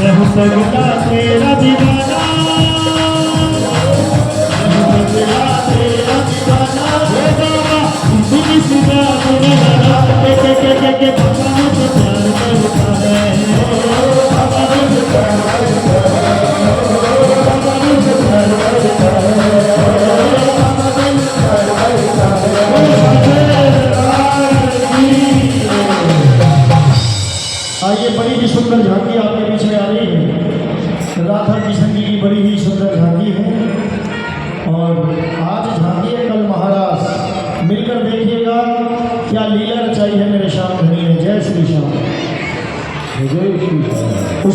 मैं हूँ पगला तेरा दीवाना, मैं हूँ पगला तेरा दीवाना। हे बाबा तुझी सुना सुना के बाबा मुझे प्यार करता है, बाबा मुझे प्यार करता है, बाबा मुझे प्यार करता है, बाबा मुझे प्यार करता है। आइए, बड़ी ही सुंदर झांकी आपके पीछे आ रही है। राधा कृष्ण जी की बड़ी ही सुंदर झांकी है और आज झांकी है, कल महाराज। मिलकर देखिएगा क्या लीला रचाई है मेरे श्याम धनी ने। जय श्री श्याम। जय श्री श्याम।